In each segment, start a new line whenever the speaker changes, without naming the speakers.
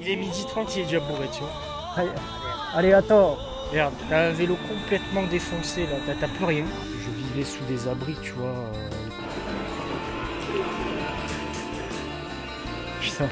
Il est 12h30, il est déjà bourré, tu vois.
Allez, attends.
Regarde, t'as un vélo complètement défoncé là, t'as plus rien. Je vivais sous des abris, tu vois. Putain.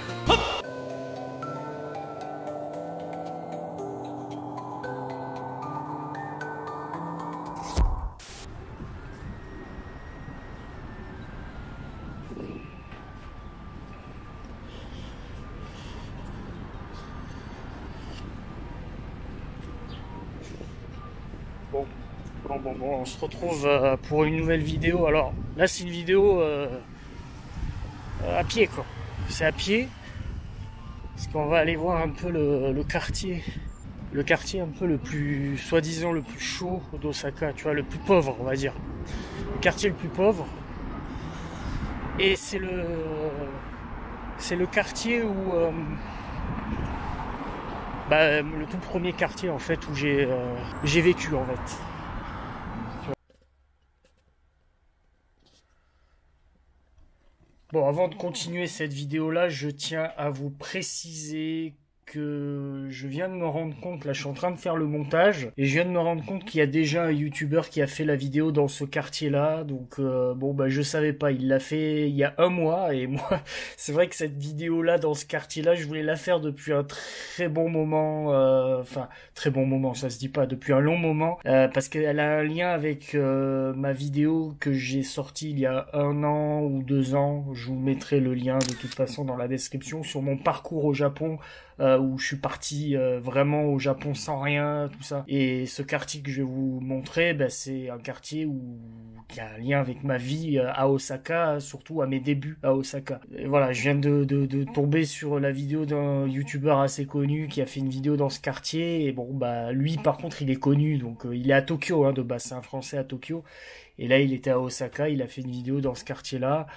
Bon, on se retrouve pour une nouvelle vidéo. Alors là, c'est une vidéo à pied, quoi. C'est à pied. Parce qu'on va aller voir un peu le quartier. Le quartier un peu le plus, soi-disant, le plus chaud d'Osaka. Tu vois, le plus pauvre, on va dire. Le quartier le plus pauvre. Et c'est le quartier où... le tout premier quartier, en fait, où j'ai vécu, en fait. Bon, avant de continuer cette vidéo-là, je tiens à vous préciser que je viens de me rendre compte, là je suis en train de faire le montage, et je viens de me rendre compte qu'il y a déjà un youtubeur qui a fait la vidéo dans ce quartier-là, donc je savais pas, il l'a fait il y a un mois, et moi, c'est vrai que cette vidéo-là, dans ce quartier-là, je voulais la faire depuis un très bon moment, très bon moment, ça se dit pas, depuis un long moment, parce qu'elle a un lien avec ma vidéo que j'ai sortie il y a 1 an ou 2 ans, je vous mettrai le lien de toute façon dans la description, sur mon parcours au Japon, où je suis parti vraiment au Japon sans rien, tout ça. Et ce quartier que je vais vous montrer, c'est un quartier qui a un lien avec ma vie à Osaka, surtout à mes débuts à Osaka. Et voilà, je viens de tomber sur la vidéo d'un youtubeur assez connu qui a fait une vidéo dans ce quartier. Et lui par contre il est connu, donc il est à Tokyo, hein, de base, c'est un Français à Tokyo. Et là il était à Osaka, il a fait une vidéo dans ce quartier-là.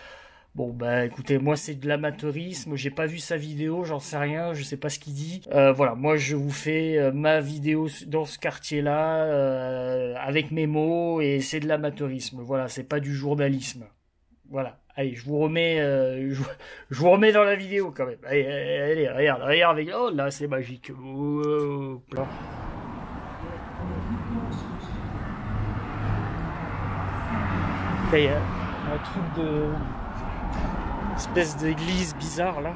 Bon écoutez, moi c'est de l'amateurisme, j'ai pas vu sa vidéo, j'en sais rien, je sais pas ce qu'il dit. Voilà, moi je vous fais ma vidéo dans ce quartier-là, avec mes mots, et c'est de l'amateurisme, voilà, c'est pas du journalisme. Voilà, allez, je vous remets dans la vidéo quand même. Allez, regarde avec... Oh là, c'est magique. Oh, là. Là, il y a un truc de... espèce d'église bizarre là,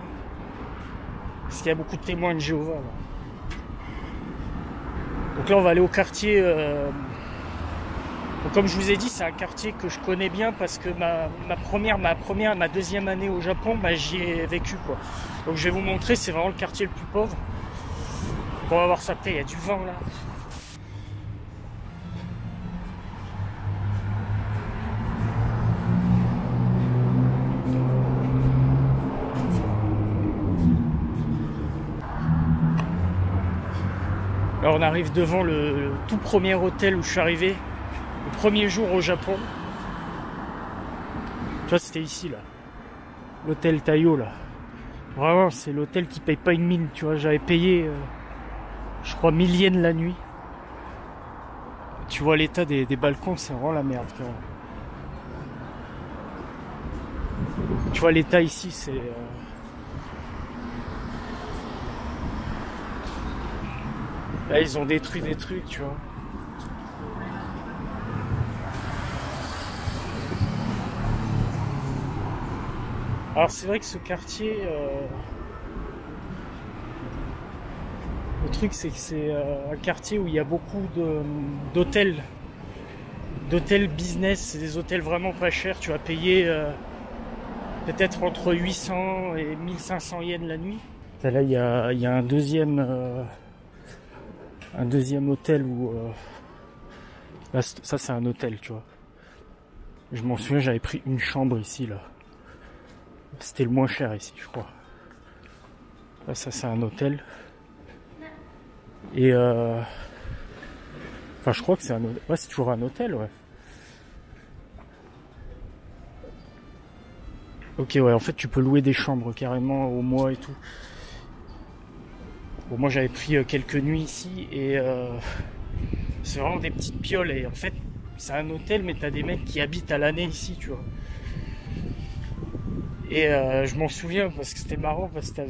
parce qu'il y a beaucoup de témoins de Jéhovah là. Donc là on va aller au quartier, donc, comme je vous ai dit, c'est un quartier que je connais bien parce que ma deuxième année au Japon, j'y ai vécu, quoi. Donc je vais vous montrer, c'est vraiment le quartier le plus pauvre. Donc, on va voir ça après, il y a du vent là. Alors on arrive devant le tout premier hôtel où je suis arrivé, le premier jour au Japon. Tu vois, c'était ici là, l'hôtel Taiyo là. Vraiment, c'est l'hôtel qui paye pas une mine, tu vois. J'avais payé, je crois, 1000 yens la nuit. Tu vois l'état des balcons, c'est vraiment la merde quand même. Tu vois l'état ici, c'est... Là, ils ont détruit des trucs, tu vois. Alors, c'est vrai que ce quartier... Le truc, c'est que c'est un quartier où il y a beaucoup d'hôtels. D'hôtels business. C'est des hôtels vraiment pas chers. Tu vas payer peut-être entre 800 et 1500 yens la nuit. Là, il y a un deuxième hôtel où... Là, ça, c'est un hôtel, tu vois. Je m'en souviens, j'avais pris une chambre ici, là. C'était le moins cher ici, je crois. Là, ça, c'est un hôtel. Et je crois que c'est un hôtel. Ouais, c'est toujours un hôtel, ouais. Ok, ouais, en fait, tu peux louer des chambres carrément au mois et tout. Bon, moi, j'avais pris quelques nuits ici et c'est vraiment des petites pioles. Et en fait, c'est un hôtel, mais t'as des mecs qui habitent à l'année ici, tu vois. Et je m'en souviens parce que c'était marrant, parce que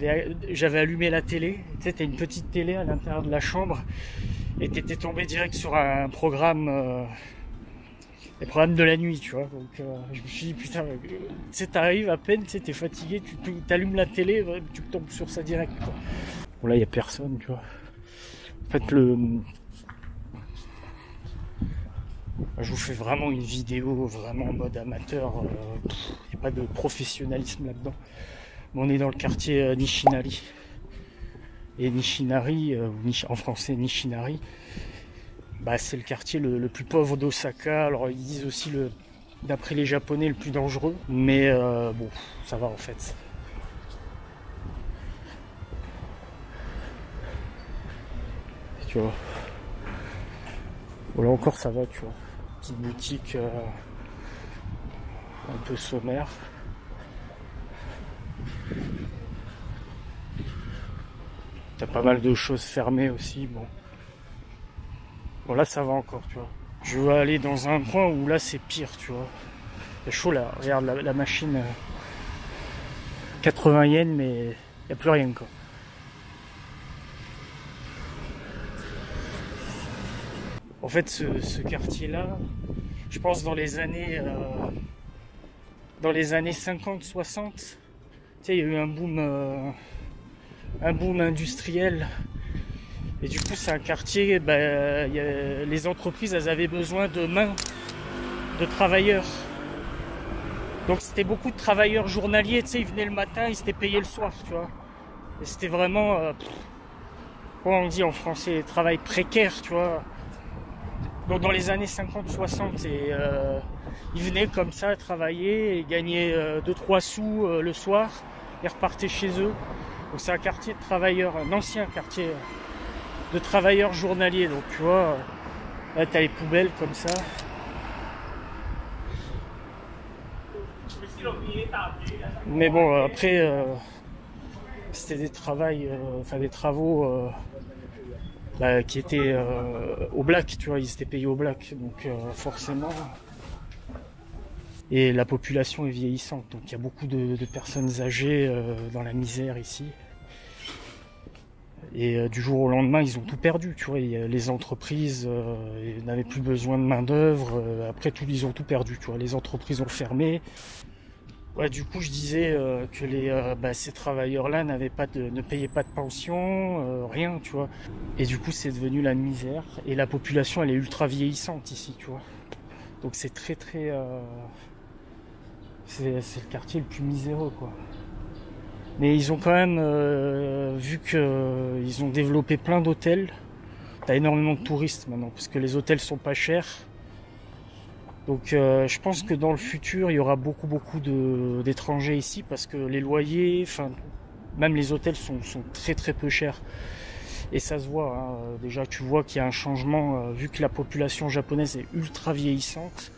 j'avais allumé la télé. Tu sais, t'as une petite télé à l'intérieur de la chambre et t'étais tombé direct sur un programme, les programmes de la nuit, tu vois. Donc je me suis dit, putain, tu sais, t'arrives à peine, tu sais, t'es fatigué, tu t'allumes la télé, tu tombes sur ça direct, quoi. Bon, là, il y a personne, tu vois. En fait, je vous fais vraiment une vidéo vraiment en mode amateur, il n'y a pas de professionnalisme là-dedans. Mais on est dans le quartier Nishinari. Et Nishinari, en français Nishinari, bah, c'est le quartier le plus pauvre d'Osaka. Alors ils disent aussi, d'après les Japonais, le plus dangereux. Mais bon, ça va en fait. Tu vois. Bon, là encore ça va, tu vois. Petite boutique un peu sommaire. T'as pas mal de choses fermées aussi, bon. Bon là ça va encore, tu vois. Je veux aller dans un coin où là c'est pire, tu vois. C'est chaud là, regarde la machine. 80 yens, mais il n'y a plus rien, quoi. En fait, ce quartier-là, je pense dans les années 50-60, tu sais, il y a eu un boom industriel. Et du coup, c'est un quartier, les entreprises, elles avaient besoin de mains, de travailleurs. Donc c'était beaucoup de travailleurs journaliers, tu sais, ils venaient le matin, ils s'étaient payés le soir, tu vois. Et c'était vraiment, comment on dit en français, travail précaire, tu vois. Donc dans les années 50-60, ils venaient comme ça travailler et gagnaient 2-3 sous le soir et repartaient chez eux. Donc c'est un quartier de travailleurs, un ancien quartier de travailleurs journaliers. Donc tu vois, là t'as les poubelles comme ça. Mais bon, après, c'était des travaux qui étaient au black, tu vois, ils étaient payés au black, donc forcément. Et la population est vieillissante, donc il y a beaucoup de personnes âgées dans la misère ici. Et du jour au lendemain, ils ont tout perdu, tu vois. Les entreprises n'avaient plus besoin de main d'œuvre. Après tout, ils ont tout perdu, tu vois. Les entreprises ont fermé. Ouais, du coup, je disais que ces travailleurs-là ne payaient pas de pension, rien, tu vois. Et du coup, c'est devenu la misère. Et la population, elle est ultra vieillissante ici, tu vois. Donc c'est très, c'est le quartier le plus miséreux, quoi. Mais ils ont quand même vu qu'ils ont développé plein d'hôtels. T'as énormément de touristes maintenant, parce que les hôtels sont pas chers. Donc je pense que dans le futur, il y aura beaucoup d'étrangers ici, parce que les loyers, même les hôtels sont très peu chers. Et ça se voit, hein. Déjà tu vois qu'il y a un changement, vu que la population japonaise est ultra vieillissante,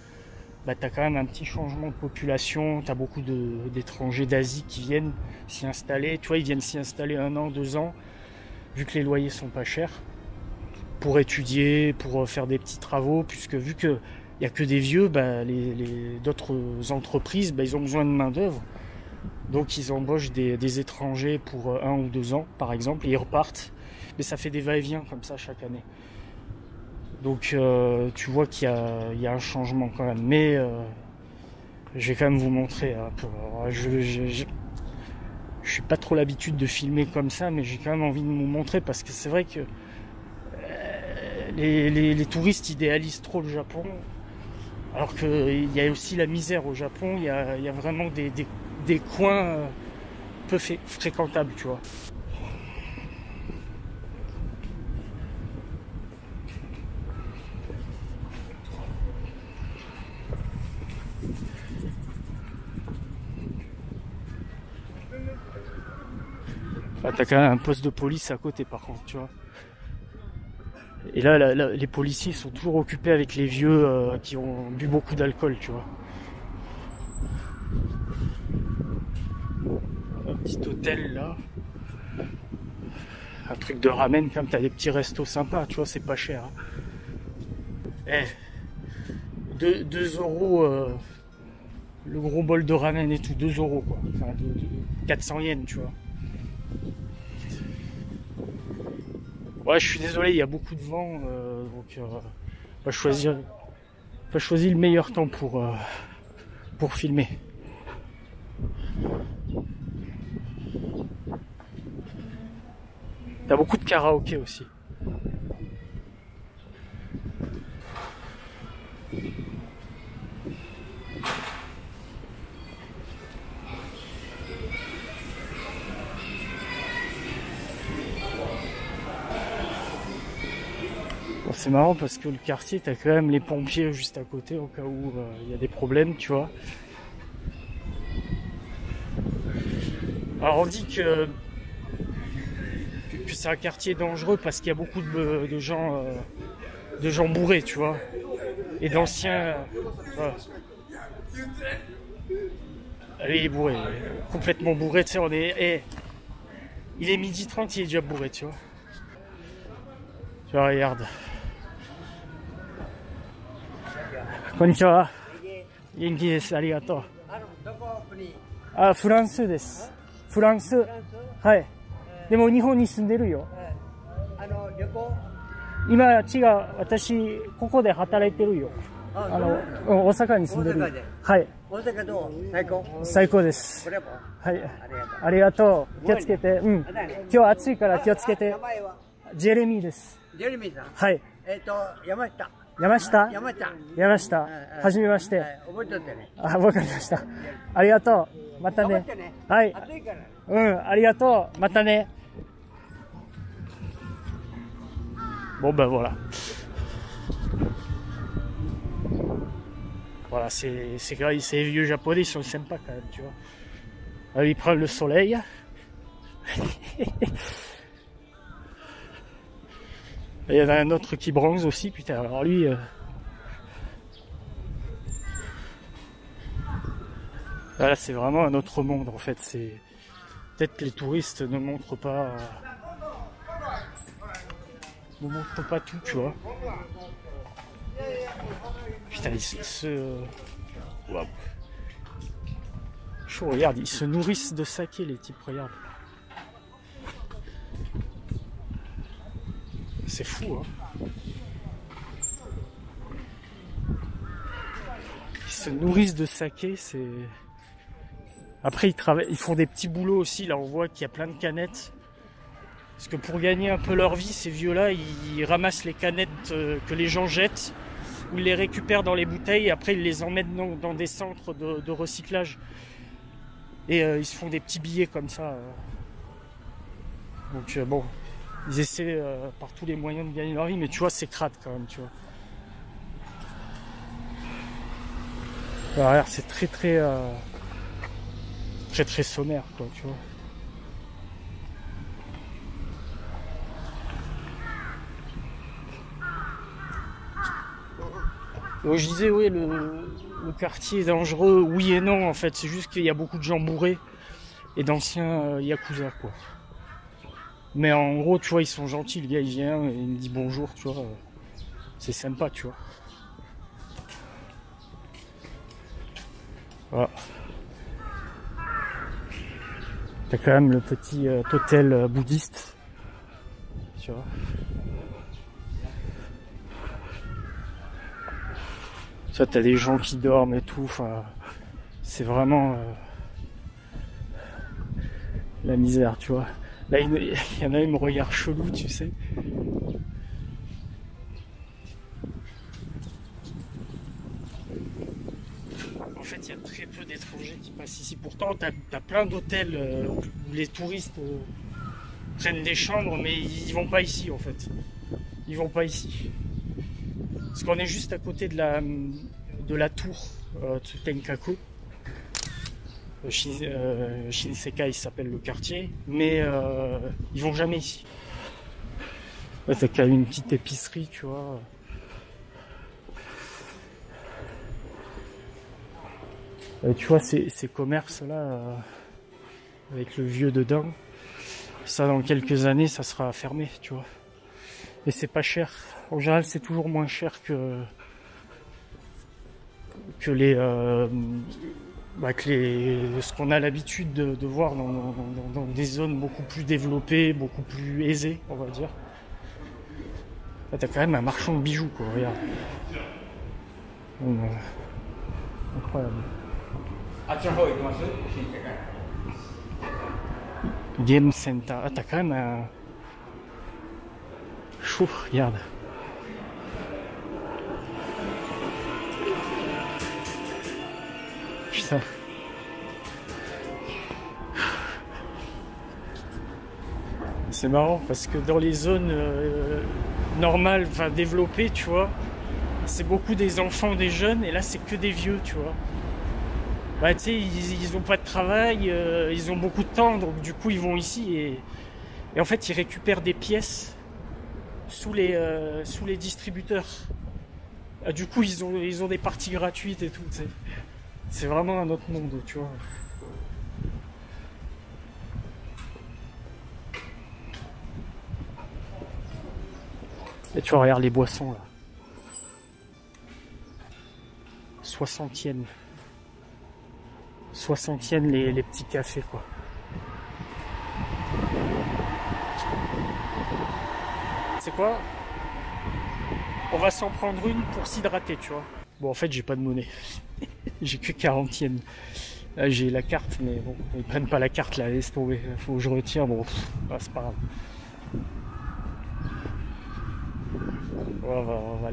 t'as quand même un petit changement de population, t'as beaucoup d'étrangers d'Asie qui viennent s'y installer, tu vois, ils viennent s'y installer 1 an, 2 ans, vu que les loyers sont pas chers, pour étudier, pour faire des petits travaux, puisque vu que il n'y a que des vieux, d'autres entreprises, ils ont besoin de main d'œuvre. Donc ils embauchent des étrangers pour 1 ou 2 ans, par exemple, et ils repartent. Mais ça fait des va-et-vient comme ça chaque année. Donc tu vois qu'il y a un changement quand même. Mais je vais quand même vous montrer un peu. Alors, je suis pas trop l'habitude de filmer comme ça, mais j'ai quand même envie de vous montrer, parce que c'est vrai que les touristes idéalisent trop le Japon. Alors qu'il y a aussi la misère au Japon, il y a vraiment des coins peu fréquentables, tu vois. T'as quand même un poste de police à côté, par contre, tu vois. Et là, les policiers sont toujours occupés avec les vieux qui ont bu beaucoup d'alcool, tu vois. Un petit hôtel là. Un truc de ramen, comme t'as des petits restos sympas, tu vois, c'est pas cher. Hein. 2 € le gros bol de ramen et tout, 2 € quoi. Enfin, 400 yens, tu vois. Ouais, je suis désolé, il y a beaucoup de vent, donc pas choisir le meilleur temps pour filmer. Il y a beaucoup de karaoké aussi. Bon, c'est marrant parce que le quartier, t'as quand même les pompiers juste à côté au cas où il y a des problèmes, tu vois. Alors on dit que c'est un quartier dangereux parce qu'il y a beaucoup de gens bourrés, tu vois, et d'anciens. Voilà. Lui, il est bourré, complètement bourré, tu sais, il est 12h30, il est déjà bourré, tu vois. Tu vois, regarde. Konnichiwa. Genki desu, arigato.
どこ国？
あ、フランスです。フランス。はい。でも日本に住んでるよ。
旅行？
今違う。私ここで働いてるよ。大阪に住んでる。
大阪で。
はい。
大阪どう？最高？
最高です。
これも？
はい。ありがとう。気をつけて。うん。今日暑いから気をつけて。
名前は？
ジェレミーです。
ジェレミーさん。
はい。
山下。
山下。
山下。
はじめまして。
覚えとってね。
あ、わかりました。ありがとう。またね。はい。
暑いから。
うん、ありがとう。またね。Bon ben voilà. Voilà, ces vieux japonais, ils sont sympas quand même, tu vois. Alors, ils prennent le soleil. Il y en a un autre qui bronze aussi, putain. Alors lui... Là, c'est vraiment un autre monde en fait. C'est peut-être que les touristes ne montrent pas tout, tu vois. Putain, Wow. Chaud, regarde, ils se nourrissent de saké, les types, regarde. C'est fou, hein. Ils se nourrissent de saké, c'est... Après, ils font des petits boulots aussi. Là, on voit qu'il y a plein de canettes. Parce que pour gagner un peu leur vie, ces vieux-là, ils ramassent les canettes que les gens jettent. Ils les récupèrent dans les bouteilles et après, ils les emmènent dans des centres de recyclage. Et ils se font des petits billets comme ça. Donc, bon, ils essaient par tous les moyens de gagner leur vie. Mais tu vois, c'est crade quand même, tu vois. Alors, regarde, c'est très sommaire, quoi, tu vois. Donc, je disais, oui, le quartier est dangereux, oui et non, en fait. C'est juste qu'il y a beaucoup de gens bourrés et d'anciens yakuza, quoi. Mais en gros, tu vois, ils sont gentils. Le gars, il vient et il me dit bonjour, tu vois. C'est sympa, tu vois. Voilà. T'as quand même le petit hôtel bouddhiste, tu vois. Ça, t'as des gens qui dorment et tout. Enfin, c'est vraiment la misère, tu vois. Là, il y en a, ils me regardent chelou, tu sais. En fait, il y a très peu d'étrangers qui passent ici. Pourtant, t'as plein d'hôtels où les touristes prennent des chambres, mais ils vont pas ici, en fait. Ils vont pas ici. Parce qu'on est juste à côté de la tour Tsutenkaku. Shinsekai s'appelle le quartier, mais ils vont jamais ici. Ouais, t'as quand même une petite épicerie, tu vois. Tu vois ces commerces là avec le vieux dedans, ça dans quelques années ça sera fermé, tu vois. Et c'est pas cher. En général c'est toujours moins cher que ce qu'on a l'habitude de voir dans des zones beaucoup plus développées, beaucoup plus aisées, on va dire. Là, t'as quand même un marchand de bijoux, quoi, regarde. Incroyable. Game Center. Ah, t'as quand même un... Chou, regarde. Putain. C'est marrant parce que dans les zones normales, enfin développées, tu vois, c'est beaucoup des enfants, des jeunes, et là c'est que des vieux, tu vois. Bah tu sais, ils ont pas de travail, ils ont beaucoup de temps, donc du coup ils vont ici et en fait ils récupèrent des pièces sous les distributeurs. Ah, du coup ils ont des parties gratuites et tout, tu sais. C'est vraiment un autre monde, tu vois. Et tu vois, regarde les boissons là. 60e. 60e les petits cafés, quoi. C'est quoi? On va s'en prendre une pour s'hydrater, tu vois. Bon, en fait, j'ai pas de monnaie. J'ai que 40e. Là, j'ai la carte, mais bon, ils prennent pas la carte là, laisse tomber. Faut que je retire, bon, bah, c'est pas grave. On va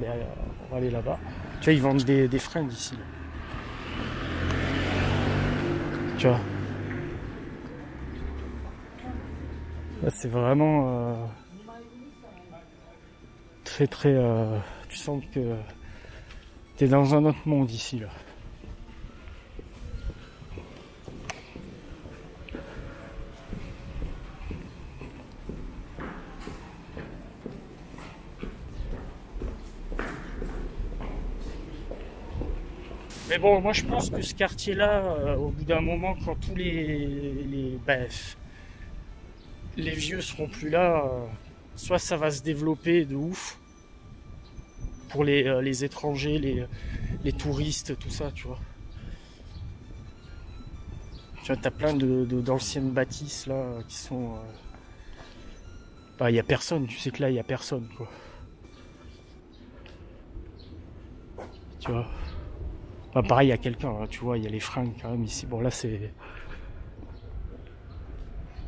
aller là-bas. Tu vois, ils vendent des fringues ici. Là. Tu vois. Là, c'est vraiment très très... tu sens que t'es dans un autre monde ici, là. Mais bon, moi je pense que ce quartier-là, au bout d'un moment, quand tous les vieux seront plus là, soit ça va se développer de ouf pour les étrangers, les touristes, tout ça, tu vois. Tu vois, t'as plein d'anciennes bâtisses là qui sont... Bah, y a personne, tu sais que là, y a personne, quoi. Tu vois. Bah, pareil, il y a quelqu'un, hein, tu vois, il y a les fringues quand même ici. Bon, là, c'est...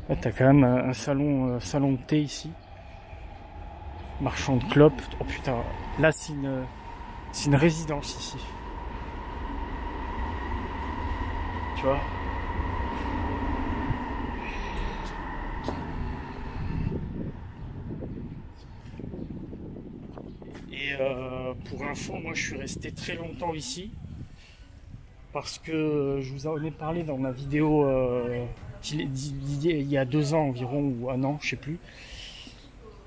Là, t'as quand même un salon de thé ici. Marchand de clopes. Oh putain, là, c'est une résidence ici. Tu vois. Et pour info, moi, je suis resté très longtemps ici. Parce que je vous en ai parlé dans ma vidéo il y a 2 ans environ, ou 1 an, je sais plus.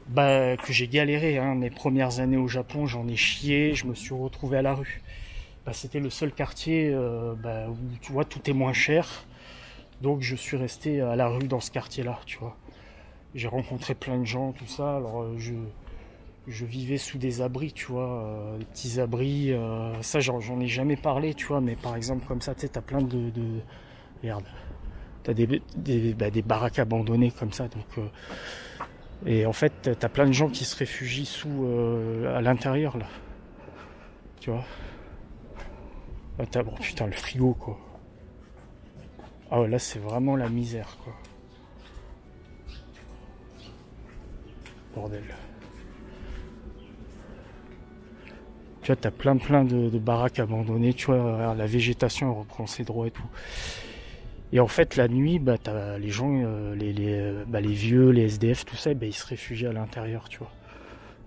Bah, que j'ai galéré, hein. Mes premières années au Japon, j'en ai chié, je me suis retrouvé à la rue. Bah, c'était le seul quartier où tu vois tout est moins cher. Donc je suis resté à la rue dans ce quartier-là, tu vois. J'ai rencontré plein de gens, tout ça. Alors je vivais sous des abris, tu vois, des petits abris. Ça, j'en ai jamais parlé, tu vois, mais par exemple, comme ça, tu sais, t'as plein de... Regarde, t'as des baraques abandonnées comme ça, donc... Et en fait, t'as plein de gens qui se réfugient à l'intérieur, là. Tu vois. Là, bon, putain, le frigo, quoi. Ah ouais, là, c'est vraiment la misère, quoi. Bordel. Tu vois, t'as plein de baraques abandonnées, tu vois, la végétation elle reprend ses droits et tout. Et en fait, la nuit, bah, t'as les gens, les vieux, les SDF, tout ça, bah, ils se réfugient à l'intérieur, tu vois.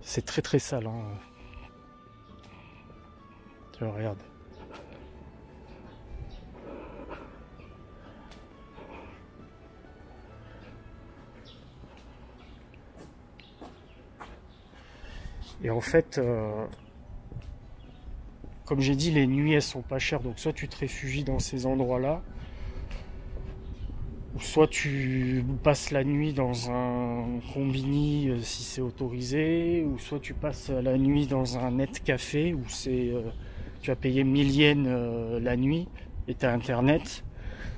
C'est très très sale, hein. Tu vois, regarde. Et en fait... Comme j'ai dit, les nuits, elles sont pas chères. Donc soit tu te réfugies dans ces endroits-là, ou soit tu passes la nuit dans un combini si c'est autorisé, ou soit tu passes la nuit dans un net café où tu vas payer 1000 yens la nuit. et t'as internet.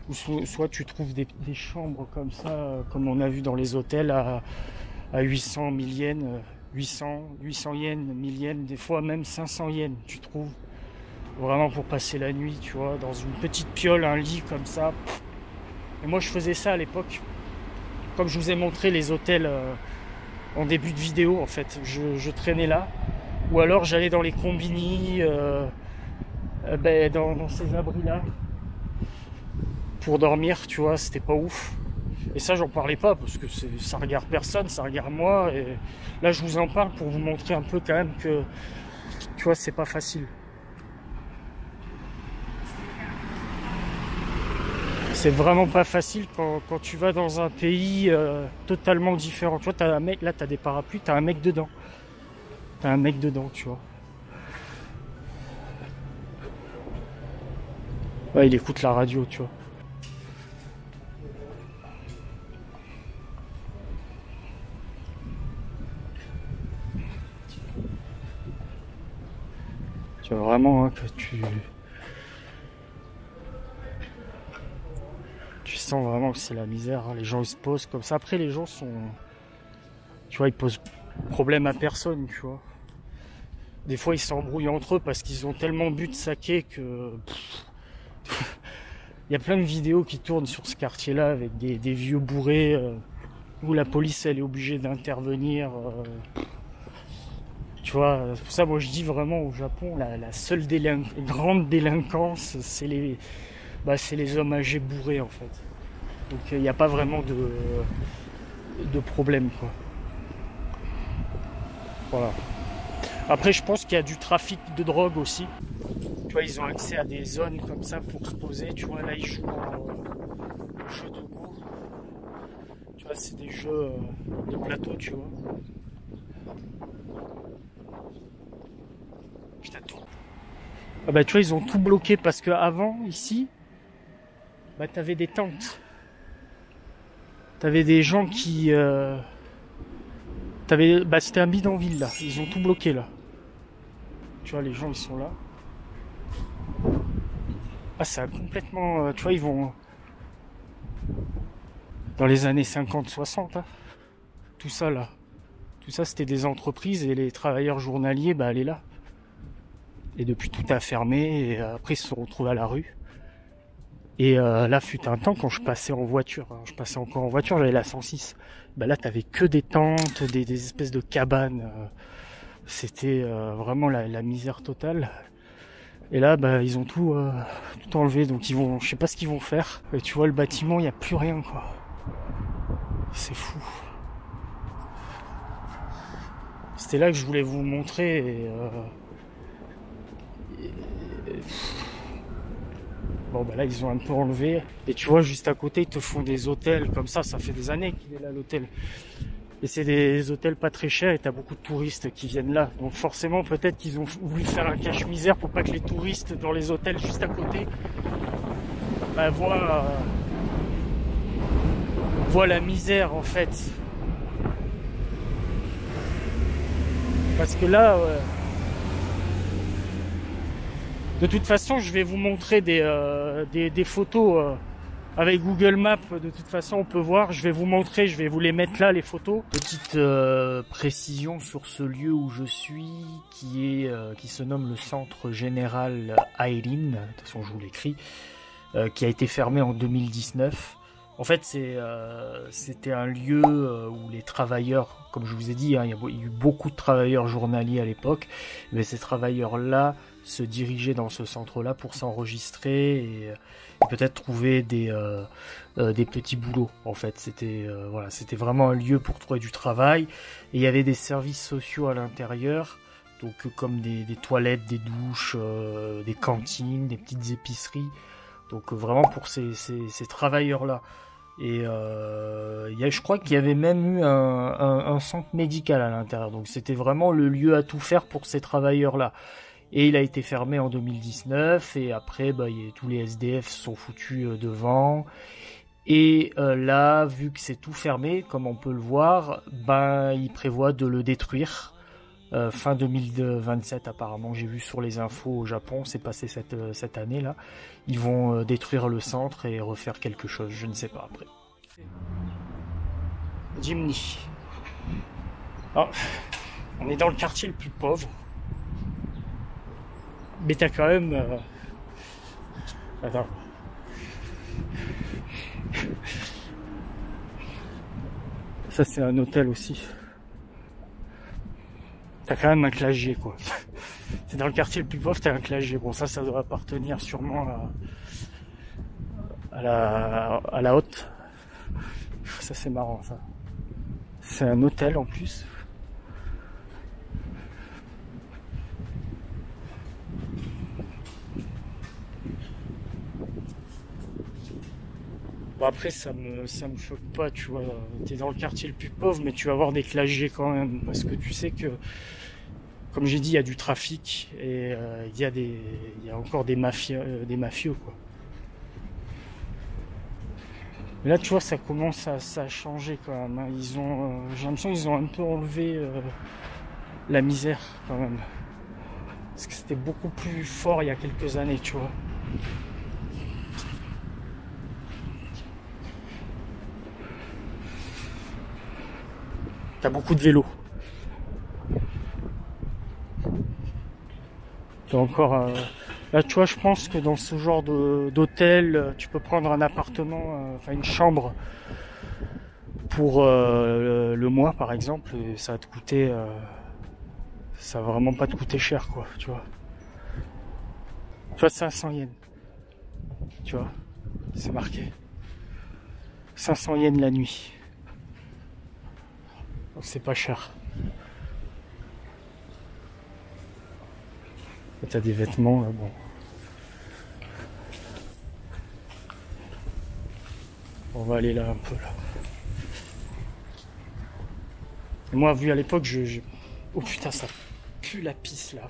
Ou soit tu trouves des chambres comme ça, comme on a vu dans les hôtels à 800, 1000 yens, 800 yens, 1000 yens, des fois même 500 yens, tu trouves. Vraiment pour passer la nuit, tu vois, dans une petite piole, un lit comme ça. Et moi je faisais ça à l'époque. Comme je vous ai montré les hôtels en début de vidéo, en fait, je traînais là. Ou alors j'allais dans les combini, dans ces abris-là, pour dormir, tu vois, c'était pas ouf. Et ça, j'en parlais pas, parce que ça regarde personne, ça regarde moi. Et là, je vous en parle pour vous montrer un peu quand même que, tu vois, c'est pas facile. C'est vraiment pas facile quand tu vas dans un pays totalement différent. Tu vois, t'as un mec, là t'as des parapluies, t'as un mec dedans. T'as un mec dedans, tu vois. Ouais, il écoute la radio, tu vois. Tu vois vraiment hein, que tu sens vraiment que c'est la misère. Hein. Les gens ils se posent comme ça. Après les gens sont, tu vois, ils posent problème à personne, tu vois. Des fois ils s'embrouillent entre eux parce qu'ils ont tellement bu de saké que il y a plein de vidéos qui tournent sur ce quartier-là avec des vieux bourrés où la police elle est obligée d'intervenir. Tu vois, c'est pour ça moi je dis vraiment au Japon la seule grande délinquance c'est les hommes âgés bourrés en fait. Donc il n'y a pas vraiment de problème quoi. Voilà. Après je pense qu'il y a du trafic de drogue aussi. Tu vois, ils ont accès à des zones comme ça pour se poser. Tu vois, là ils jouent au jeu de go. Tu vois, c'est des jeux de plateau, tu vois. Putain, tout. Ah bah tu vois, ils ont tout bloqué parce que avant ici, bah t'avais des tentes. T'avais des gens qui... c'était un bidonville là. Ils ont tout bloqué là. Tu vois, les gens ils sont là. Ah, c'est complètement... tu vois, ils vont... Dans les années 50-60, hein, tout ça là. Tout ça, c'était des entreprises et les travailleurs journaliers, bah, allaient là. Et depuis, tout a fermé et après, ils se sont retrouvés à la rue. Et là, fut un temps, quand je passais en voiture, hein, je passais encore en voiture, j'avais la 106. Bah là, t'avais que des tentes, des espèces de cabanes. C'était vraiment la misère totale. Et là, bah, ils ont tout enlevé, donc ils vont, je sais pas ce qu'ils vont faire. Et tu vois, le bâtiment, il n'y a plus rien, quoi. C'est fou. C'était là que je voulais vous montrer. Bon, bah là, ils ont un peu enlevé. Et tu vois, juste à côté, ils te font des hôtels comme ça. Ça fait des années qu'il est là, l'hôtel. Et c'est des hôtels pas très chers et t'as beaucoup de touristes qui viennent là. Donc forcément, peut-être qu'ils ont voulu faire un cache-misère pour pas que les touristes dans les hôtels juste à côté voient la misère en fait. Parce que là, de toute façon, je vais vous montrer des photos avec Google Maps. De toute façon, on peut voir. Je vais vous montrer, je vais vous les mettre là, les photos. Petite précision sur ce lieu où je suis, qui se nomme le Centre Général Airin. De toute façon, je vous l'écris, qui a été fermé en 2019. En fait, c'était un lieu où les travailleurs, comme je vous ai dit, hein, il y a eu beaucoup de travailleurs journaliers à l'époque, mais ces travailleurs-là se dirigeaient dans ce centre-là pour s'enregistrer et peut-être trouver des petits boulots. En fait, c'était vraiment un lieu pour trouver du travail. Et il y avait des services sociaux à l'intérieur, donc comme des toilettes, des douches, des cantines, des petites épiceries. Donc vraiment pour ces travailleurs-là. Et je crois qu'il y avait même eu un centre médical à l'intérieur. Donc c'était vraiment le lieu à tout faire pour ces travailleurs-là. Et il a été fermé en 2019. Et après, tous les SDF sont foutus devant. Et là, vu que c'est tout fermé, comme on peut le voir, ils prévoient de le détruire. Fin 2027 apparemment, j'ai vu sur les infos au Japon, c'est passé cette année là. Ils vont détruire le centre et refaire quelque chose, je ne sais pas après. Jimny. Alors, on est dans le quartier le plus pauvre. Mais t'as quand même... Attends. Ça c'est un hôtel aussi. T'as quand même un classe G quoi. C'est dans le quartier le plus pauvre, t'as un classe G. Bon ça doit appartenir sûrement à la haute. Ça c'est marrant ça. C'est un hôtel en plus. Bon après ça me choque pas, tu vois, t'es dans le quartier le plus pauvre mais tu vas avoir des classes G quand même, parce que tu sais que, comme j'ai dit, il y a du trafic et il y a encore des mafieux quoi. Mais là tu vois ça commence à changer quand même, hein. J'ai l'impression qu'ils ont un peu enlevé la misère quand même. Parce que c'était beaucoup plus fort il y a quelques années, tu vois. T'as beaucoup de vélos. T'as encore... Là, tu vois, je pense que dans ce genre d'hôtel, tu peux prendre un appartement, enfin une chambre pour le mois, par exemple, et ça va te coûter... ça va vraiment pas te coûter cher, quoi, tu vois. Tu vois, 500 yens. Tu vois, c'est marqué. 500 yens la nuit. Donc c'est pas cher. T'as des vêtements là, bon. On va aller là un peu là. Et moi vu à l'époque oh putain ça pue la pisse là.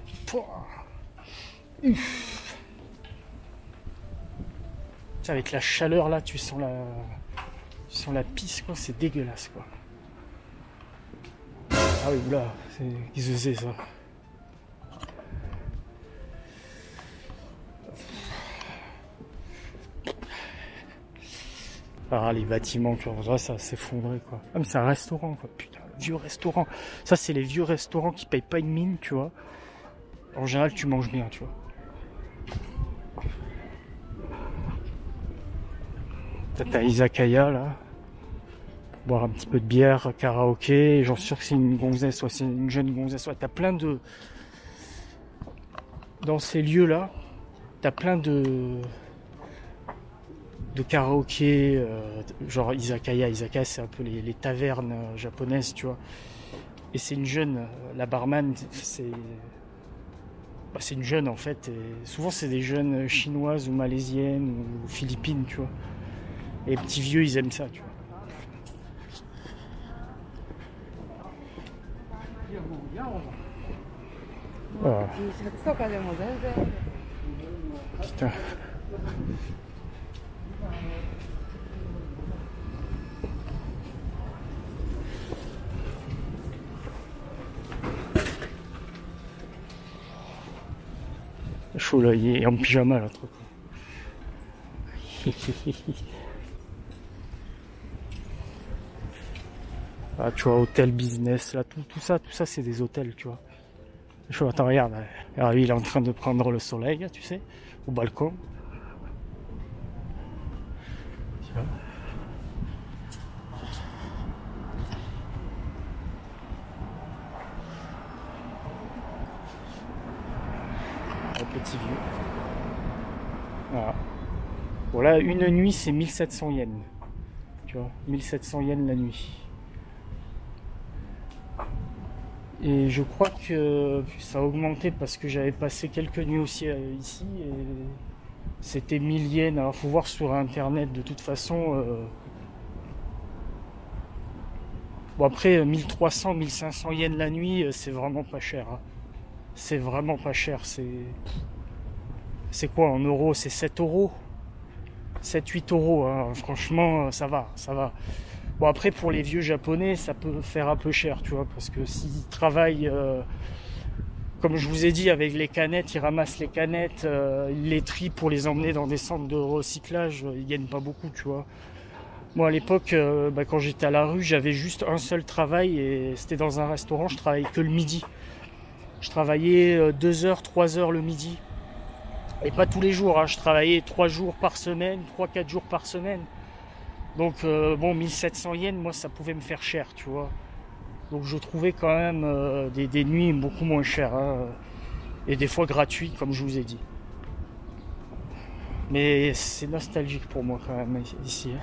Avec la chaleur là tu sens la pisse quoi, c'est dégueulasse quoi. Ah oui, oula, c'est faisait ça. Ah, les bâtiments, tu vois, ça s'effondrait quoi. Ah, mais c'est un restaurant quoi, putain, vieux restaurant. Ça, c'est les vieux restaurants qui payent pas une mine, tu vois. En général, tu manges bien, tu vois. T'as Izakaya là. Boire un petit peu de bière, karaoké, j'en suis sûr que c'est une gonzesse, soit c'est une jeune gonzesse, soit t'as plein de... Dans ces lieux-là, t'as plein de karaoké, genre Izakaya c'est un peu les tavernes japonaises, tu vois. Et c'est une jeune, la barman, c'est une jeune en fait, et souvent c'est des jeunes chinoises ou malaisiennes ou philippines, tu vois. Et les petits vieux, ils aiment ça, tu vois. Oh. Putain. Chaud là, il est en pyjama là, trop. Ah, tu vois, hôtel business là, tout ça c'est des hôtels, tu vois. Chaud, attends, regarde, alors, lui, il est en train de prendre le soleil, tu sais, au balcon. Tu vois. Un petit vieux. Voilà. Bon là, une nuit, c'est 1700 yens. Tu vois, 1700 yens la nuit. Et je crois que ça a augmenté parce que j'avais passé quelques nuits aussi ici et c'était 1000 yens. Alors faut voir sur internet de toute façon. Bon après 1300, 1500 yens la nuit, c'est vraiment pas cher. Hein. C'est vraiment pas cher. C'est quoi en euros? C'est 7 euros, 7-8 euros. Hein. Franchement, ça va. Bon, après, pour les vieux japonais, ça peut faire un peu cher, tu vois, parce que s'ils travaillent, comme je vous ai dit, avec les canettes, ils ramassent les canettes, ils les trient pour les emmener dans des centres de recyclage, ils gagnent pas beaucoup, tu vois. Moi, à l'époque, quand j'étais à la rue, j'avais juste un seul travail, et c'était dans un restaurant, je travaillais que le midi. Je travaillais 2 heures, 3 heures le midi. Et pas tous les jours, hein. Je travaillais 3 jours par semaine, 3-4 jours par semaine. Donc bon, 1700 yens, moi ça pouvait me faire cher, tu vois. Donc je trouvais quand même des nuits beaucoup moins chères, hein, et des fois gratuits, comme je vous ai dit. Mais c'est nostalgique pour moi quand même ici.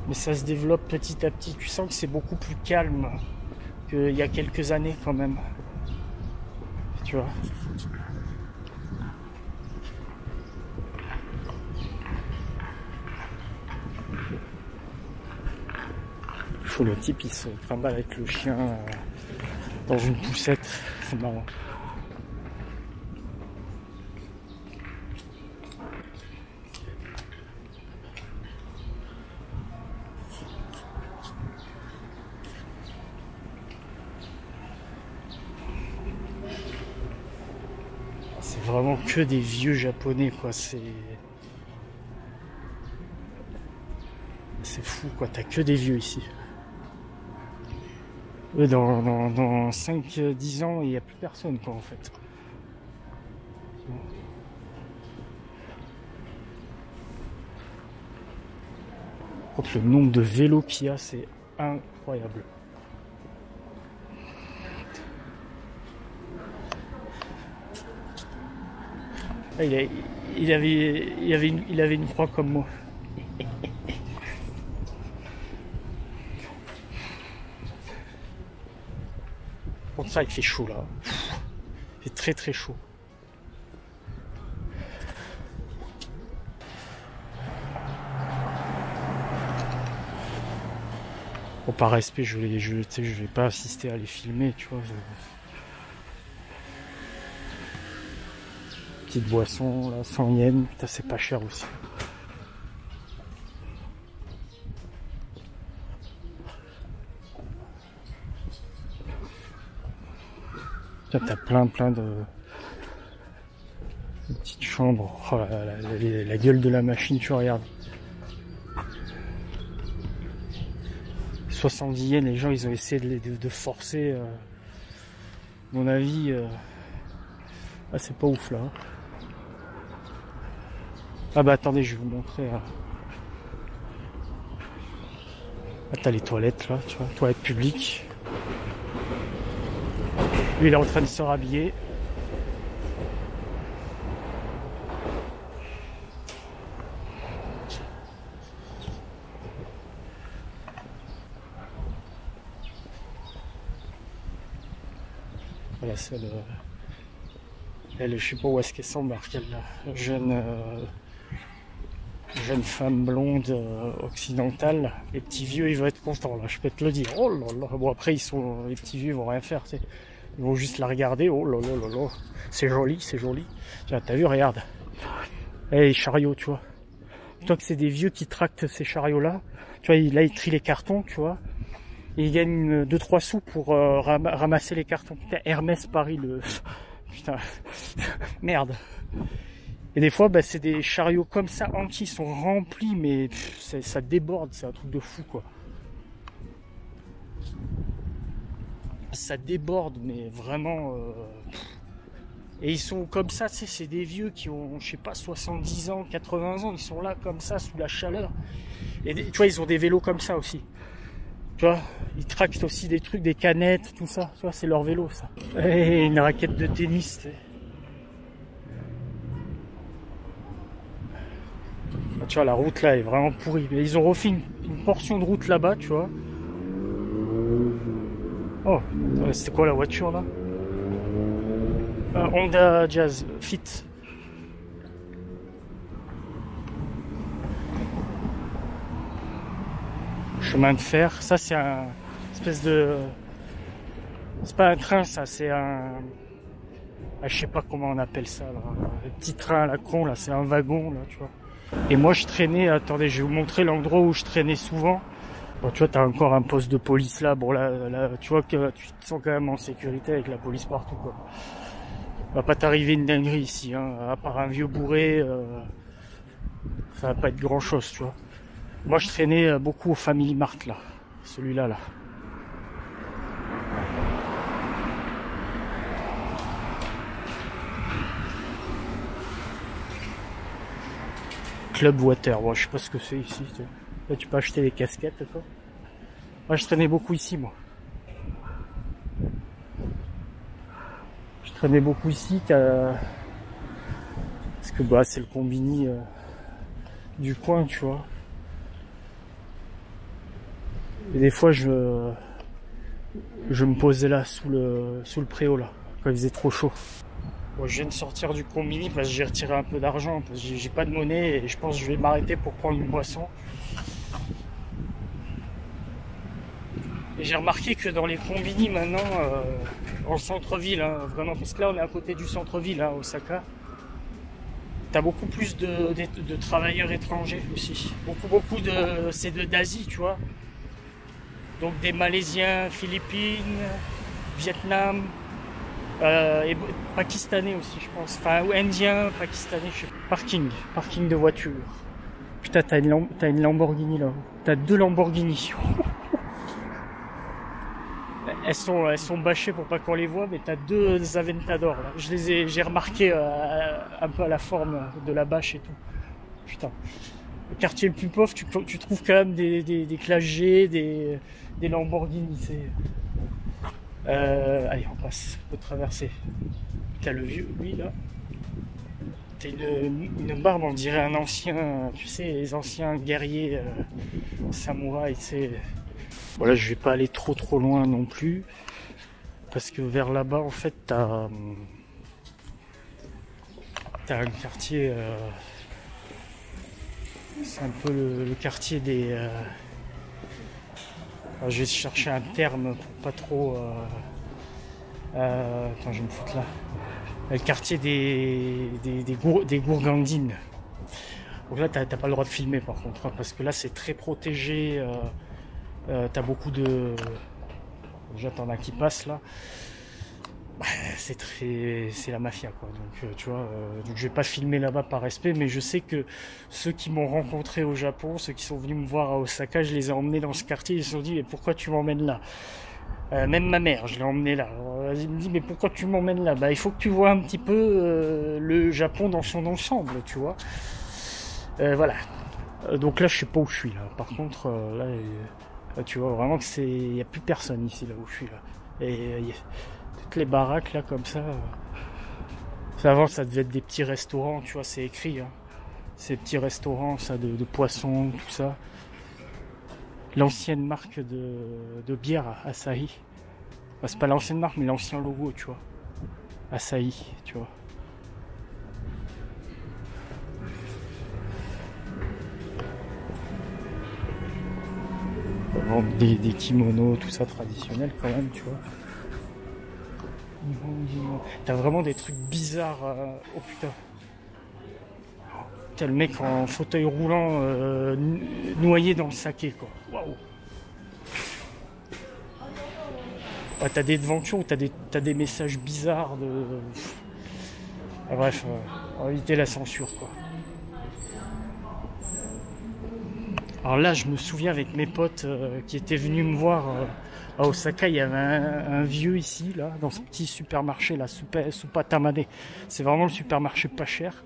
Mais ça se développe petit à petit. Tu sens que c'est beaucoup plus calme qu'il y a quelques années quand même. Tu vois. Le type il se trimballe avec le chien dans une poussette, c'est marrant. C'est vraiment que des vieux japonais quoi, c'est fou quoi, t'as que des vieux ici. Dans 5-10 ans, il n'y a plus personne, quoi, en fait. Le nombre de vélos qu'il y a, c'est incroyable. Ah, il avait une croix comme moi. Pour ça, il fait chaud là. C'est très très chaud. Bon, par respect, je vais pas assister à les filmer, tu vois. Petite boisson là, 100 yens, c'est pas cher aussi. T'as plein de petites chambres. Oh, la gueule de la machine, tu regardes. 70 yens, les gens ils ont essayé de forcer. À mon avis, ah, c'est pas ouf là. Ah bah attendez, je vais vous montrer. Ah, t'as les toilettes là, tu vois, toilettes publiques. Lui, il est en train de se rhabiller. Voilà, c'est elle, je sais pas où est-ce qu'elle s'embarque, la jeune femme blonde occidentale. Les petits vieux, ils vont être contents là, je peux te le dire. Oh là là. Bon après, les petits vieux, ils vont rien faire, tu sais. Ils vont juste la regarder. Oh là là là là. C'est joli, c'est joli. T'as vu, regarde. Et les chariots, tu vois. Toi que c'est des vieux qui tractent ces chariots-là. Tu vois, là, ils trient les cartons, tu vois. Et ils gagnent 2-3 sous pour ramasser les cartons. Putain, Hermès Paris, putain. Merde. Et des fois, bah, c'est des chariots comme ça, qui sont remplis, mais ça déborde. C'est un truc de fou, quoi. Ça déborde, mais vraiment. Et ils sont comme ça, tu sais, c'est des vieux qui ont, je sais pas, 70 ans, 80 ans, ils sont là comme ça, sous la chaleur. Et tu vois, ils ont des vélos comme ça aussi. Tu vois, ils tractent aussi des trucs, des canettes, tout ça. Tu vois, c'est leur vélo, ça. Et une raquette de tennis, tu sais. Tu vois, la route là est vraiment pourrie. Mais ils ont refait une portion de route là-bas, tu vois. Oh, c'était quoi la voiture là? Honda Jazz Fit. Chemin de fer. Ça, c'est un espèce de. C'est pas un train, ça, c'est un. Ah, je sais pas comment on appelle ça là. Le petit train à la con là, c'est un wagon là, tu vois. Et moi je traînais, attendez, je vais vous montrer l'endroit où je traînais souvent. Bon, tu vois, t'as encore un poste de police là. Bon, là, tu vois que tu te sens quand même en sécurité avec la police partout, quoi. Va pas t'arriver une dinguerie ici, hein. À part un vieux bourré, ça va pas être grand chose, tu vois. Moi, je traînais beaucoup au Family Mart là. Celui-là, là. Club Water. Bon, je sais pas ce que c'est ici. Là, tu peux acheter des casquettes, quoi. Moi, je traînais beaucoup ici, moi. Je traînais beaucoup ici, parce que bah c'est le combini du coin, tu vois. Et des fois, je me posais là sous le préau là, quand il faisait trop chaud. Bon, je viens de sortir du combini parce que j'ai retiré un peu d'argent, parce que j'ai pas de monnaie et je pense que je vais m'arrêter pour prendre une boisson. Et j'ai remarqué que dans les combini maintenant, en centre-ville, hein, vraiment, parce que là on est à côté du centre-ville, hein, Osaka, t'as beaucoup plus de travailleurs étrangers aussi. Beaucoup d'Asie, tu vois. Donc des Malaisiens, Philippines, Vietnam, et Pakistanais aussi, je pense. Enfin, ou Indiens, Pakistanais, je sais pas. Parking de voiture. Putain, t'as une Lamborghini là. T'as 2 Lamborghini. Elles sont bâchées pour pas qu'on les voit, mais t'as 2 Aventador là. J'ai remarqué un peu à la forme de la bâche et tout. Putain. Le quartier le plus pauvre, tu trouves quand même des Classe G, des Lamborghini. Allez, on passe, on peut traverser. T'as le vieux, lui là. T'as une barbe, on dirait un ancien, tu sais, les anciens guerriers samouraïs, tu sais. Voilà, je vais pas aller trop loin non plus, parce que vers là-bas, en fait, t'as un quartier, c'est un peu le quartier des... je vais chercher un terme pour pas trop... attends, je vais me foutre là. Le quartier des gourgandines. Donc là, t'as pas le droit de filmer par contre, hein, parce que là, c'est très protégé. T'as beaucoup de... Déjà, t'en as qui passent là. C'est la mafia, quoi. Donc, tu vois, donc je vais pas filmer là-bas par respect, mais je sais que ceux qui m'ont rencontré au Japon, ceux qui sont venus me voir à Osaka, je les ai emmenés dans ce quartier. Ils se sont dit, mais pourquoi tu m'emmènes là? Même ma mère, je l'ai emmenée là. Elle me dit, mais pourquoi tu m'emmènes là? Bah, il faut que tu vois un petit peu le Japon dans son ensemble, tu vois. Voilà. Donc là, je sais pas où je suis là. Par contre, là, tu vois vraiment que il y a plus personne ici là où je suis là. Et toutes les baraques là comme ça. Avant, ça devait être des petits restaurants, tu vois, c'est écrit. Hein. Ces petits restaurants, ça, de poissons, tout ça. L'ancienne marque de bière, Asahi. Enfin, c'est pas l'ancienne marque, mais l'ancien logo, tu vois. Asahi, tu vois. Des kimonos, tout ça traditionnel quand même, tu vois. T'as vraiment des trucs bizarres. Oh putain. T'as le mec en fauteuil roulant noyé dans le saké, quoi. Waouh. Ah, t'as des devantures où t'as des messages bizarres de... Ah, bref, on va éviter la censure, quoi. Alors là, je me souviens avec mes potes qui étaient venus me voir à Osaka, il y avait un vieux ici, là, dans ce petit supermarché, là, Supa Tamade. C'est vraiment le supermarché pas cher.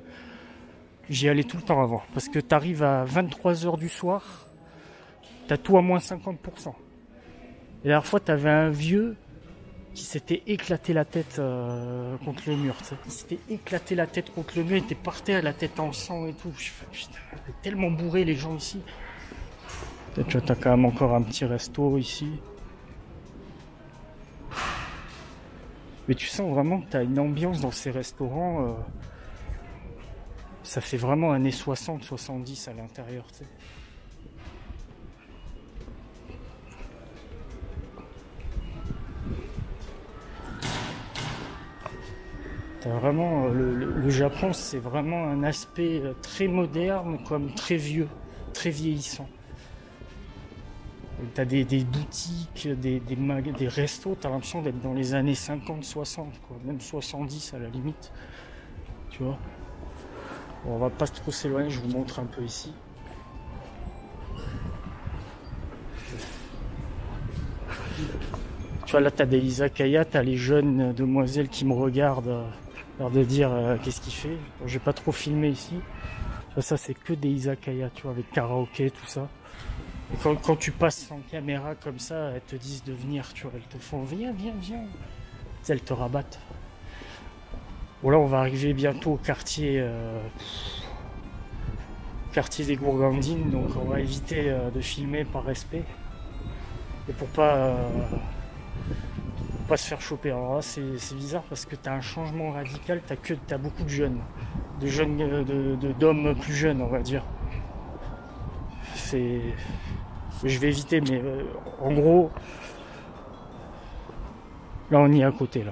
J'y allais tout le temps avant, parce que t'arrives à 23h du soir, t'as tout à moins 50%. Et la dernière fois, t'avais un vieux qui s'était éclaté la tête contre le mur, tu sais. Il s'était éclaté la tête contre le mur, il était par terre, la tête en sang et tout. Je fais, putain, tellement bourré les gens ici. Peut-être que t'as quand même encore un petit resto ici. Mais tu sens vraiment que t'as une ambiance dans ces restaurants. Ça fait vraiment années 60, 70 à l'intérieur, tu sais. T'as vraiment, le Japon, c'est vraiment un aspect très moderne comme très vieux, très vieillissant. T'as des boutiques, des restos, t'as l'impression d'être dans les années 50-60, quoi, même 70 à la limite. Tu vois. Bon, on va pas trop s'éloigner, je vous montre un peu ici. Tu vois, là t'as des izakaya, t'as les jeunes demoiselles qui me regardent, l'air de dire qu'est-ce qu'il fait. Bon, j'ai pas trop filmé ici. Ça c'est que des izakaya, tu vois, avec karaoké, tout ça. Et quand tu passes sans caméra comme ça, elles te disent de venir, tu vois, elles te font viens, viens, viens. Elles te rabattent. Bon là on va arriver bientôt au quartier des gourgandines, donc on va éviter de filmer par respect. Et pour pas se faire choper. Alors là c'est bizarre parce que t'as un changement radical, t'as beaucoup de jeunes. D'hommes plus jeunes on va dire. Je vais éviter, mais en gros, là on y est à côté là.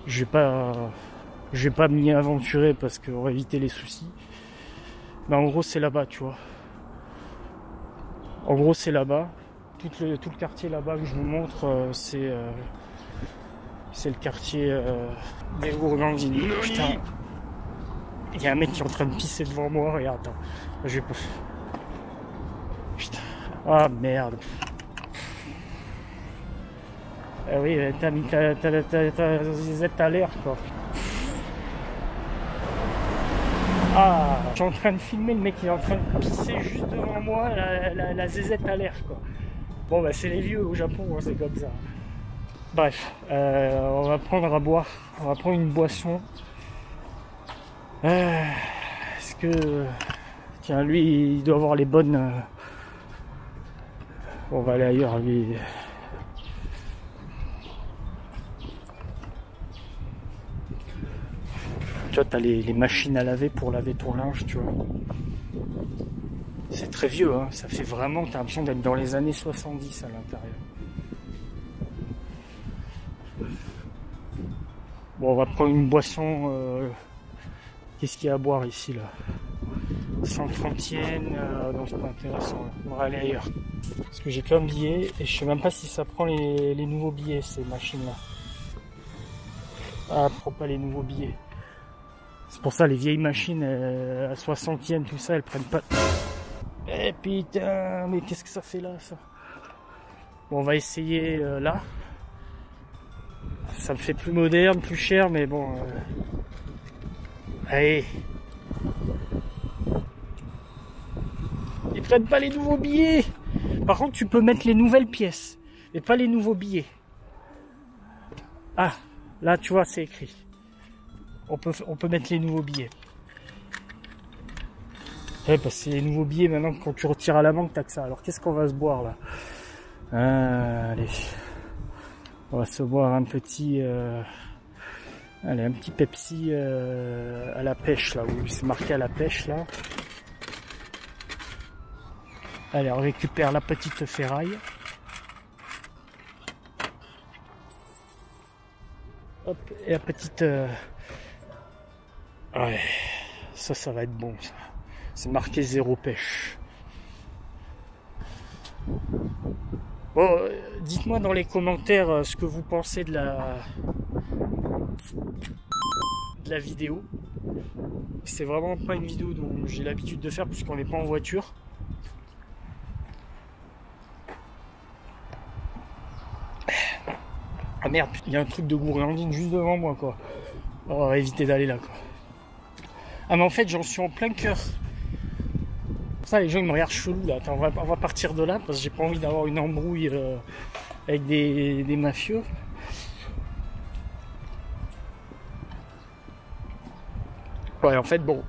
Je vais pas m'y aventurer parce qu'on va éviter les soucis. Mais en gros c'est là-bas, tu vois. En gros c'est là-bas. Tout le quartier là-bas que je vous montre, c'est le quartier des gourgandines. Putain, il y a un mec qui est en train de pisser devant moi. Regarde, attends, je vais pas. Putain. Ah merde. Ah oui, t'as l'air quoi. Ah, je suis en train de filmer, le mec il est en train de pisser juste devant moi, la zézette à l'air quoi. Bon bah c'est les vieux au Japon, hein, c'est comme ça. Bref, on va prendre à boire, on va prendre une boisson. Est-ce que... Tiens, lui il doit avoir les bonnes... On va aller ailleurs, lui. Tu vois, t'as les machines à laver pour laver ton linge, tu vois. C'est très vieux, hein. Ça fait vraiment, t'as l'impression d'être dans les années 70 à l'intérieur. Bon, on va prendre une boisson. Qu'est-ce qu'il y a à boire ici, là? 130 yens, non c'est pas intéressant, là. On va aller ailleurs. Parce que j'ai qu'un billet et je sais même pas si ça prend les nouveaux billets, ces machines-là. Ah, prend pas les nouveaux billets. C'est pour ça les vieilles machines à 60 yens, tout ça, elles prennent pas. Eh putain, mais qu'est-ce que ça fait là, ça? Bon, on va essayer là. Ça me fait plus moderne, plus cher, mais bon. Allez. Ils prennent pas les nouveaux billets. Par contre, tu peux mettre les nouvelles pièces, mais pas les nouveaux billets. Ah, là, tu vois, c'est écrit. On peut mettre les nouveaux billets. Ouais, parce que c'est les nouveaux billets maintenant que quand tu retires à la banque, t'as que ça. Alors, qu'est-ce qu'on va se boire là? Allez, on va se boire un petit, allez, un petit Pepsi à la pêche là, où c'est marqué à la pêche là. Allez, on récupère la petite ferraille. Hop, et la petite... Ouais, ça va être bon, ça. C'est marqué 0 pêche. Bon, dites-moi dans les commentaires ce que vous pensez de la vidéo. C'est vraiment pas une vidéo dont j'ai l'habitude de faire puisqu'on n'est pas en voiture. Ah merde, il y a un truc de gourgandine juste devant moi quoi. On va éviter d'aller là quoi. Ah mais en fait j'en suis en plein cœur. Ça les gens ils me regardent chelou là. Attends, on va partir de là parce que j'ai pas envie d'avoir une embrouille avec des mafieux. Ouais en fait bon.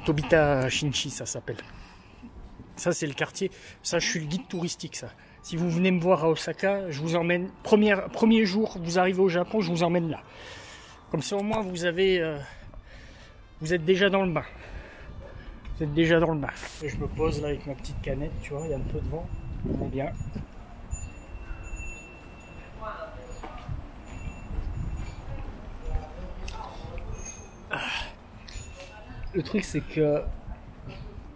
Tobita Shinchi ça s'appelle. Ça c'est le quartier. Ça je suis le guide touristique ça. Si vous venez me voir à Osaka, je vous emmène, premier jour, vous arrivez au Japon, je vous emmène là. Comme ça au moins vous avez, vous êtes déjà dans le bain. Vous êtes déjà dans le bain. Et je me pose là avec ma petite canette, tu vois, il y a un peu de vent, on est bien. Le truc c'est que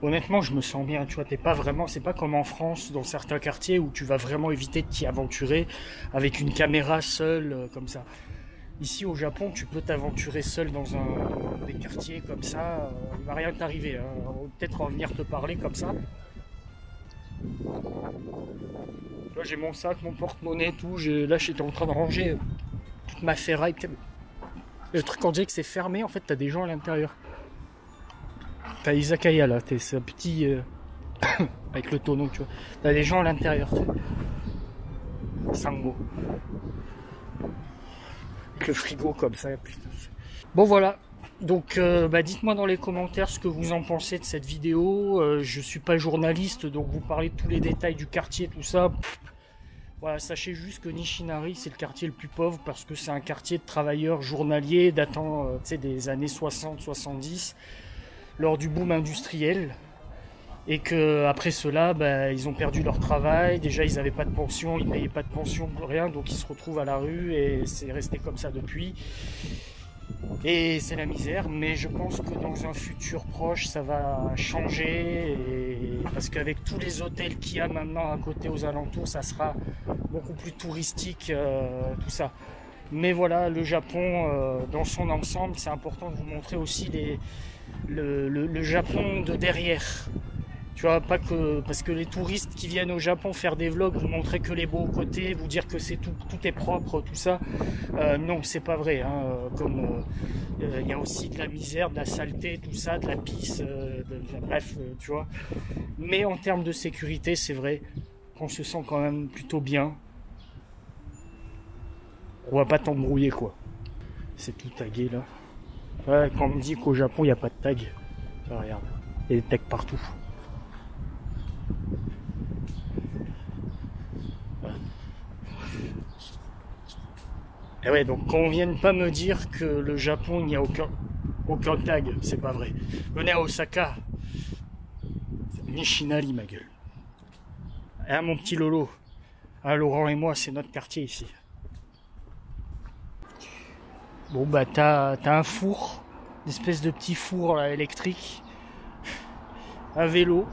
honnêtement je me sens bien, tu vois, t'es pas vraiment, c'est pas comme en France dans certains quartiers où tu vas vraiment éviter de t'y aventurer avec une caméra seule comme ça. Ici au Japon tu peux t'aventurer seul dans des quartiers comme ça, il va rien t'arriver, hein. On va peut-être en venir te parler comme ça. Là j'ai mon sac, mon porte-monnaie, tout, là j'étais en train de ranger toute ma ferraille. Le truc on dirait que c'est fermé, en fait t'as des gens à l'intérieur. T'as Izakaya là, c'est un petit... avec le tonneau, tu vois. T'as des gens à l'intérieur, tu sais. Sango. Avec le frigo comme ça, putain. Bon voilà. Donc dites-moi dans les commentaires ce que vous en pensez de cette vidéo. Je suis pas journaliste, donc vous parlez de tous les détails du quartier, tout ça. Voilà, sachez juste que Nishinari c'est le quartier le plus pauvre parce que c'est un quartier de travailleurs journaliers datant des années 60-70 lors du boom industriel, et que après cela ils ont perdu leur travail. Déjà ils n'avaient pas de pension, ils payaient pas de pension, rien, donc ils se retrouvent à la rue et c'est resté comme ça depuis. Et c'est la misère, mais je pense que dans un futur proche ça va changer, parce qu'avec tous les hôtels qu'il y a maintenant à côté aux alentours, ça sera beaucoup plus touristique, tout ça. Mais voilà, le Japon dans son ensemble, c'est important de vous montrer aussi le Japon de derrière. Tu vois, pas que parce que les touristes qui viennent au Japon faire des vlogs, vous montrer que les beaux côtés, vous dire que c'est tout est propre, tout ça. Non, c'est pas vrai. Hein. Comme il y a aussi de la misère, de la saleté, tout ça, de la pisse, bref, tu vois. Mais en termes de sécurité, c'est vrai qu'on se sent quand même plutôt bien. On va pas t'embrouiller, quoi. C'est tout tagué là. Ouais, quand on me dit qu'au Japon il n'y a pas de tag, regarde, il y a des tags partout. Et ouais, donc qu'on vienne pas me dire que le Japon il n'y a aucun tag, c'est pas vrai. Venez à Osaka, Nishinari ma gueule. Hein, mon petit Lolo, hein, Laurent et moi c'est notre quartier ici. Bon t'as un four, une espèce de petit four là, électrique, un vélo.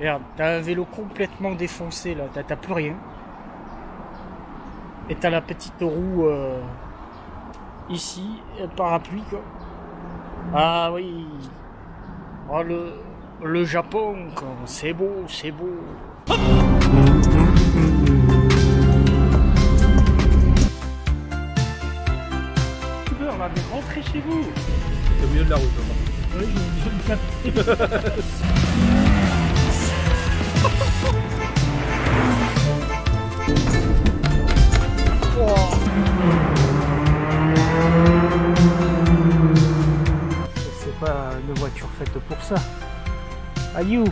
Regarde, t'as un vélo complètement défoncé là, t'as plus rien. Et t'as la petite roue ici, et le parapluie quoi. Ah oui. Oh le Japon, c'est beau, c'est beau. On va rentrer chez vous.
C'est au milieu de la route, là.
Oui, je me capte. C'est pas une voiture faite pour ça. Ayou.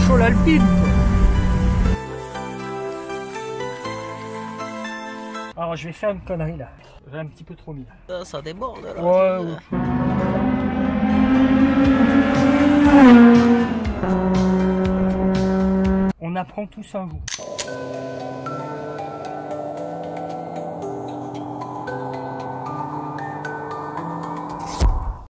Chaud l'alpine. Alors je vais faire une connerie là. J'ai un petit peu trop mis là.
Ça déborde là.
Ouais. On apprend tous un jour.